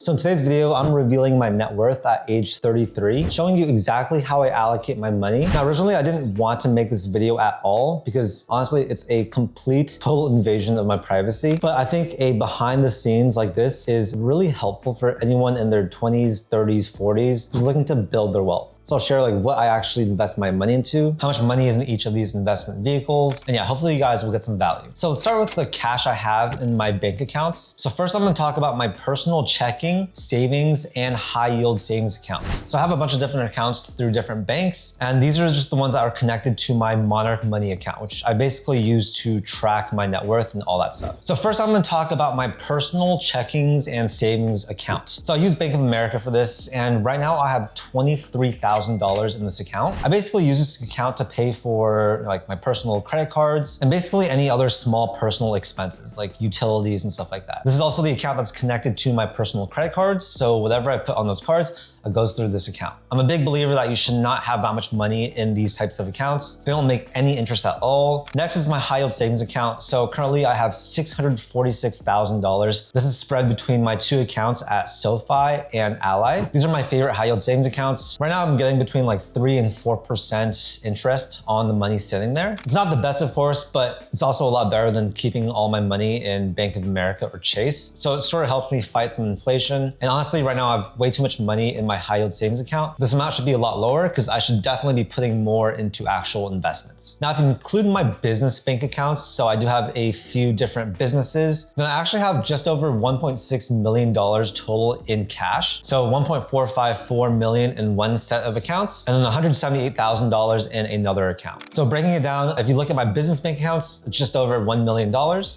So in today's video, I'm revealing my net worth at age 33, showing you exactly how I allocate my money. Now, originally I didn't want to make this video at all because honestly, it's a complete total invasion of my privacy. But I think a behind the scenes like this is really helpful for anyone in their 20s, 30s, 40s who's looking to build their wealth. So I'll share like what I actually invest my money into, how much money is in each of these investment vehicles. And yeah, hopefully you guys will get some value. So let's start with the cash I have in my bank accounts. So first I'm gonna talk about my personal checking, savings, and high yield savings accounts. So I have a bunch of different accounts through different banks, and these are just the ones that are connected to my Monarch Money account, which I basically use to track my net worth and all that stuff. So first I'm gonna talk about my personal checkings and savings accounts. So I use Bank of America for this, and right now I have $23,000 in this account. I basically use this account to pay for like my personal credit cards and basically any other small personal expenses like utilities and stuff like that. This is also the account that's connected to my personal credit cards, so whatever I put on those cards, it goes through this account. I'm a big believer that you should not have that much money in these types of accounts. They don't make any interest at all. Next is my high yield savings account. So currently I have $646,000. This is spread between my two accounts at SoFi and Ally. These are my favorite high yield savings accounts. Right now I'm getting between like 3 and 4% interest on the money sitting there. It's not the best, of course, but it's also a lot better than keeping all my money in Bank of America or Chase. So it sort of helps me fight some inflation. And honestly, right now I have way too much money in my high yield savings account. This amount should be a lot lower because I should definitely be putting more into actual investments. Now, if you include my business bank accounts, so I do have a few different businesses, then I actually have just over $1.6 million total in cash. So $1.454 million in one set of accounts, and then $178,000 in another account. So breaking it down, if you look at my business bank accounts, it's just over $1 million.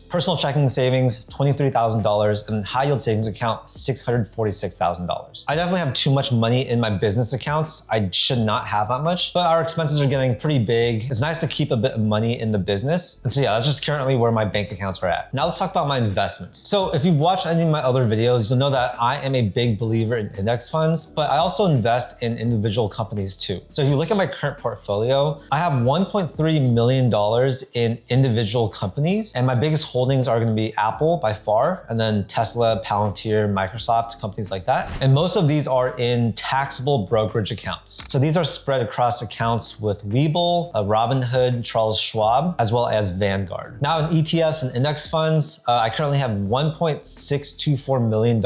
Personal checking and savings, $23,000, and high yield savings account, $646,000. I definitely have too much money in my business accounts. I should not have that much, but our expenses are getting pretty big. It's nice to keep a bit of money in the business. And so yeah, that's just currently where my bank accounts are at. Now let's talk about my investments. So if you've watched any of my other videos, you'll know that I am a big believer in index funds, but I also invest in individual companies too. So if you look at my current portfolio, I have $1.3 million in individual companies, and my biggest holdings are gonna be Apple by far, and then Tesla, Palantir, Microsoft, companies like that. And most of these are in taxable brokerage accounts. So these are spread across accounts with Webull, Robinhood, Charles Schwab, as well as Vanguard. Now in ETFs and index funds, I currently have $1.624 million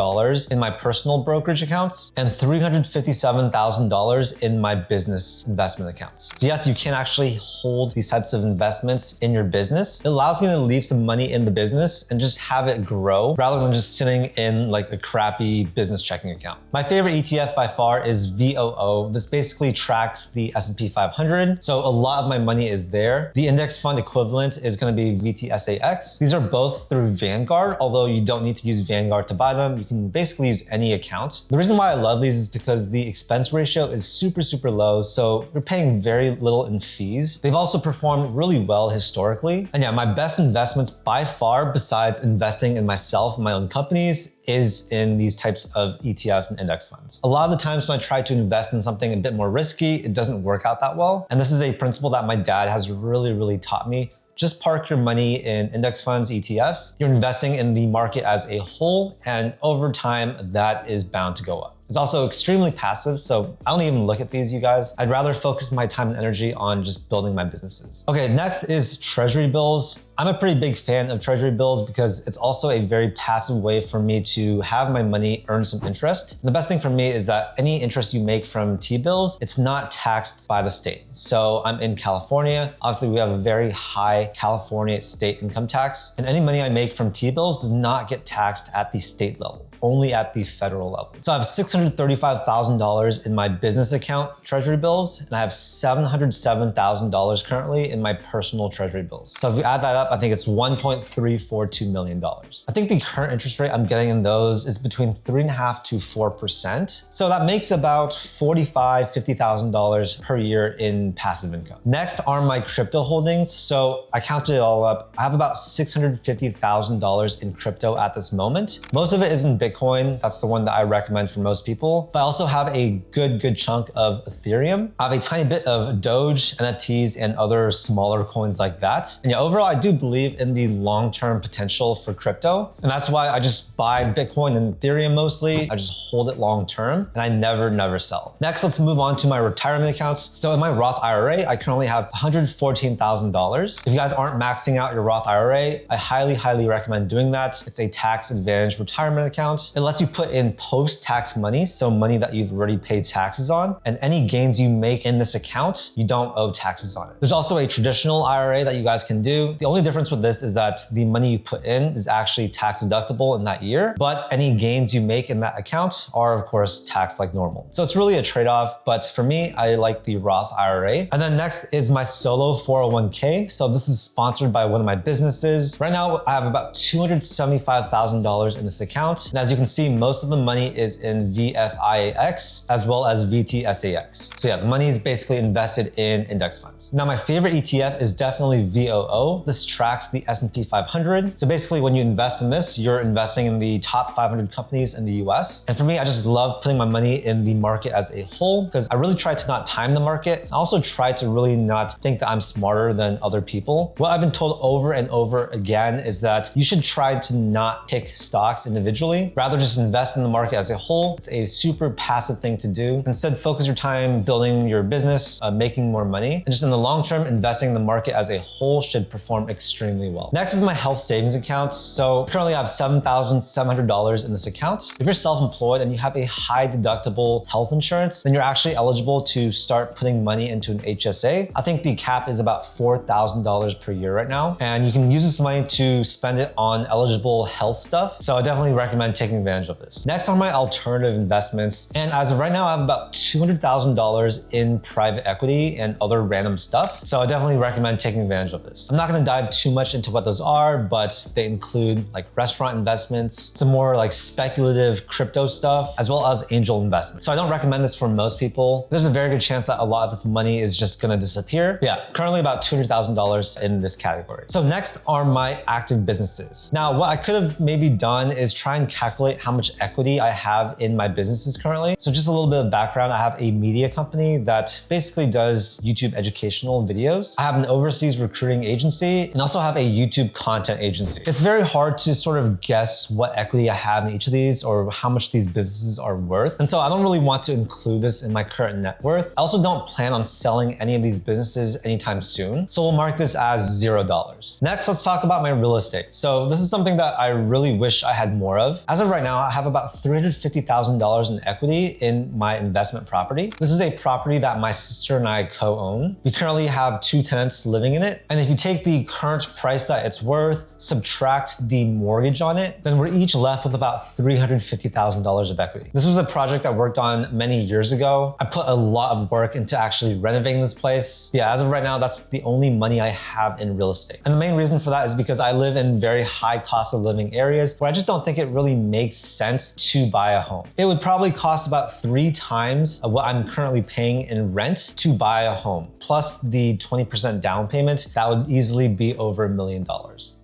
in my personal brokerage accounts and $357,000 in my business investment accounts. So yes, you can actually hold these types of investments in your business. It allows me to leave some money in the business and just have it grow rather than just sitting in like a crappy business checking account. My favorite ETF by far is VOO. This basically tracks the S&P 500. So a lot of my money is there. The index fund equivalent is going to be VTSAX. These are both through Vanguard, although you don't need to use Vanguard to buy them. You can basically use any account. The reason why I love these is because the expense ratio is super, super low. So you're paying very little in fees. They've also performed really well historically. And yeah, my best investments by far, besides investing in myself and my own companies, is in these types of ETFs and index funds. A lot of the times when I try to invest in something a bit more risky, it doesn't work out that well. And this is a principle that my dad has really taught me. Just park your money in index funds, ETFs. You're investing in the market as a whole, and over time, that is bound to go up. It's also extremely passive, so I don't even look at these, you guys. I'd rather focus my time and energy on just building my businesses. Okay, next is Treasury bills. I'm a pretty big fan of Treasury bills because it's also a very passive way for me to have my money earn some interest. And the best thing for me is that any interest you make from T-bills, it's not taxed by the state. So I'm in California. Obviously, we have a very high California state income tax, and any money I make from T-bills does not get taxed at the state level, only at the federal level. So I have $635,000 in my business account Treasury bills, and I have $707,000 currently in my personal Treasury bills. So if we add that up, I think it's $1.342 million. I think the current interest rate I'm getting in those is between 3.5% to 4%. So that makes about $45,000, $50,000 per year in passive income. Next are my crypto holdings. So I counted it all up. I have about $650,000 in crypto at this moment. Most of it is in Bitcoin. Bitcoin. That's the one that I recommend for most people. But I also have a good chunk of Ethereum. I have a tiny bit of Doge, NFTs, and other smaller coins like that. And yeah, overall, I do believe in the long-term potential for crypto. And that's why I just buy Bitcoin and Ethereum mostly. I just hold it long-term and I never sell. Next, let's move on to my retirement accounts. So in my Roth IRA, I currently have $114,000. If you guys aren't maxing out your Roth IRA, I highly recommend doing that. It's a tax advantage retirement account. It lets you put in post-tax money, so money that you've already paid taxes on, and any gains you make in this account, you don't owe taxes on it. There's also a traditional IRA that you guys can do. The only difference with this is that the money you put in is actually tax deductible in that year, but any gains you make in that account are of course taxed like normal. So it's really a trade-off, but for me, I like the Roth IRA. And then next is my solo 401k. So this is sponsored by one of my businesses. Right now, I have about $275,000 in this account. And as you can see, most of the money is in VFIAX as well as VTSAX. So yeah, the money is basically invested in index funds. Now, my favorite ETF is definitely VOO. This tracks the S&P 500. So basically, when you invest in this, you're investing in the top 500 companies in the US. And for me, I just love putting my money in the market as a whole because I really try to not time the market. I also try to really not think that I'm smarter than other people. What I've been told over and over again is that you should try to not pick stocks individually, rather just invest in the market as a whole. It's a super passive thing to do. Instead, focus your time building your business, making more money, and just in the long term, investing in the market as a whole should perform extremely well. Next is my health savings account. So currently I have $7,700 in this account. If you're self-employed and you have a high deductible health insurance, then you're actually eligible to start putting money into an HSA. I think the cap is about $4,000 per year right now. And you can use this money to spend it on eligible health stuff. So I definitely recommend taking advantage of this. Next are my alternative investments. And as of right now, I have about $200,000 in private equity and other random stuff. So I definitely recommend taking advantage of this. I'm not gonna dive too much into what those are, but they include like restaurant investments, some more like speculative crypto stuff, as well as angel investments. So I don't recommend this for most people. There's a very good chance that a lot of this money is just gonna disappear. Yeah, currently about $200,000 in this category. So next are my active businesses. Now, what I could have maybe done is try and calculate how much equity I have in my businesses currently. So just a little bit of background, I have a media company that basically does YouTube educational videos. I have an overseas recruiting agency and also have a YouTube content agency. It's very hard to sort of guess what equity I have in each of these or how much these businesses are worth. And so I don't really want to include this in my current net worth. I also don't plan on selling any of these businesses anytime soon. So we'll mark this as $0. Next, let's talk about my real estate. So this is something that I really wish I had more of. As of right now, I have about $350,000 in equity in my investment property. This is a property that my sister and I co-own. We currently have 2 tenants living in it. And if you take the current price that it's worth, subtract the mortgage on it, then we're each left with about $350,000 of equity. This was a project I worked on many years ago. I put a lot of work into actually renovating this place. Yeah, as of right now, that's the only money I have in real estate. And the main reason for that is because I live in very high cost of living areas where I just don't think it really makes sense to buy a home. It would probably cost about 3 times of what I'm currently paying in rent to buy a home, plus the 20% down payment. That would easily be over $1 million.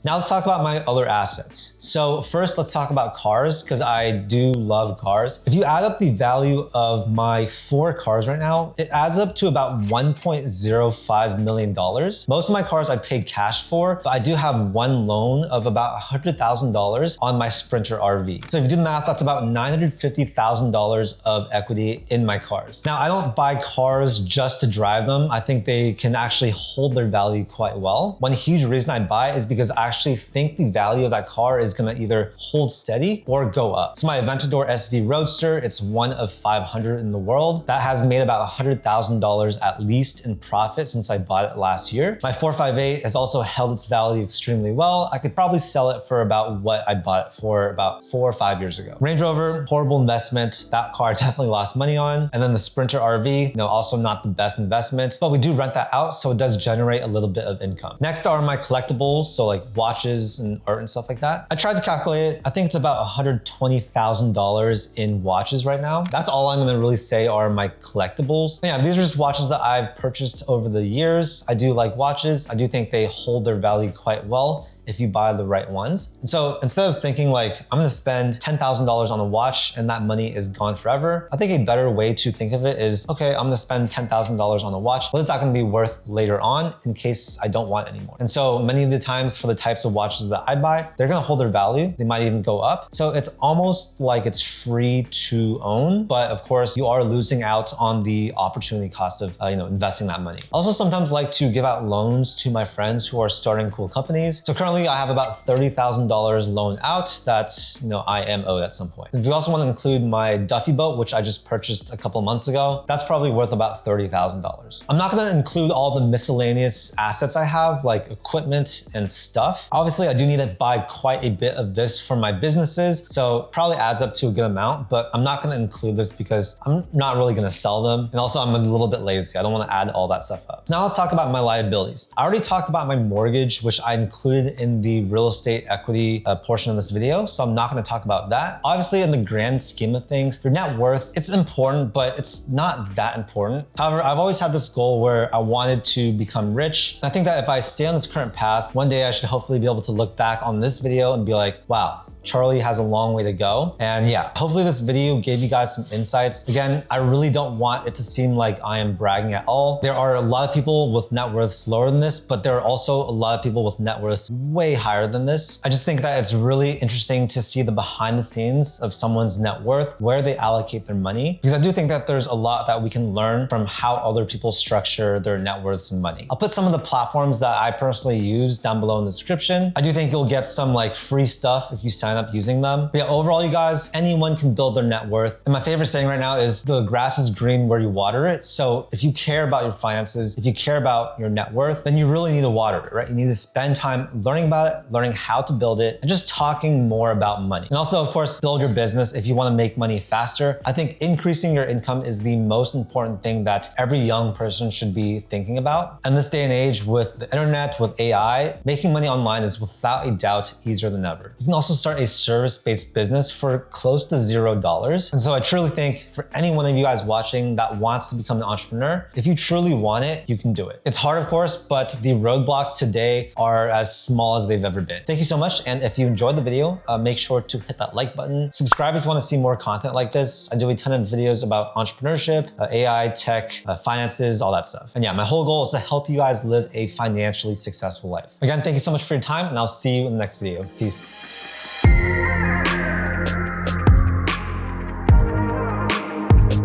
Now let's talk about my other assets. So first, let's talk about cars because I do love cars. If you add up the value of my 4 cars right now, it adds up to about $1.05 million. Most of my cars I paid cash for, but I do have one loan of about $100,000 on my Sprinter RV. So if you do the math, that's about $950,000 of equity in my cars. Now, I don't buy cars just to drive them. I think they can actually hold their value quite well. One huge reason I buy is because I actually think the value of that car is gonna either hold steady or go up. So my Aventador SV Roadster, it's one of 500 in the world. That has made about $100,000 at least in profit since I bought it last year. My 458 has also held its value extremely well. I could probably sell it for about what I bought it for about 4 or 5 years ago. Range Rover, horrible investment. That car definitely lost money on. And then the Sprinter RV, also not the best investment, but we do rent that out, so it does generate a little bit of income. Next are my collectibles, so like watches and art and stuff like that. I tried to calculate it. I think it's about $120,000 in watches right now. That's all I'm gonna really say are my collectibles. Yeah, these are just watches that I've purchased over the years. I do like watches. I do think they hold their value quite well if you buy the right ones. And so instead of thinking like, I'm gonna spend $10,000 on a watch and that money is gone forever, I think a better way to think of it is, okay, I'm gonna spend $10,000 on a watch. What is that gonna be worth later on in case I don't want it anymore? And so many of the times for the types of watches that I buy, they're gonna hold their value. They might even go up. So it's almost like it's free to own, but of course you are losing out on the opportunity cost of investing that money. Also sometimes like to give out loans to my friends who are starting cool companies. So currently I have about $30,000 loan out that's I am owed at some point. If you also want to include my Duffy boat, which I just purchased a couple months ago, that's probably worth about $30,000. I'm not going to include all the miscellaneous assets I have, like equipment and stuff. Obviously, I do need to buy quite a bit of this for my businesses, so probably adds up to a good amount, but I'm not going to include this because I'm not really going to sell them. And also I'm a little bit lazy. I don't want to add all that stuff up. Now let's talk about my liabilities. I already talked about my mortgage, which I included in the real estate equity portion of this video, so I'm not going to talk about that. Obviously, in the grand scheme of things, your net worth, it's important, but it's not that important. However, I've always had this goal where I wanted to become rich. I think that if I stay on this current path, one day I should hopefully be able to look back on this video and be like, wow, Charlie has a long way to go. And yeah, hopefully this video gave you guys some insights. Again, I really don't want it to seem like I am bragging at all. There are a lot of people with net worths lower than this, but there are also a lot of people with net worths way higher than this. I just think that it's really interesting to see the behind the scenes of someone's net worth, where they allocate their money, because I do think that there's a lot that we can learn from how other people structure their net worths and money. I'll put some of the platforms that I personally use down below in the description. I do think you'll get some like free stuff if you sign up using them. But yeah, overall, you guys, anyone can build their net worth. And my favorite saying right now is the grass is green where you water it. So if you care about your finances, if you care about your net worth, then you really need to water it, right? You need to spend time learning about it, learning how to build it, and just talking more about money. And also, of course, build your business if you want to make money faster. I think increasing your income is the most important thing that every young person should be thinking about. And this day and age with the internet, with AI, making money online is without a doubt easier than ever. You can also start a service-based business for close to $0. And so I truly think for any one of you guys watching that wants to become an entrepreneur, if you truly want it, you can do it. It's hard, of course, but the roadblocks today are as small as they've ever been. Thank you so much. And if you enjoyed the video, make sure to hit that like button. Subscribe if you want to see more content like this. I do a ton of videos about entrepreneurship, AI, tech, finances, all that stuff. And yeah, my whole goal is to help you guys live a financially successful life. Again, thank you so much for your time, and I'll see you in the next video. Peace.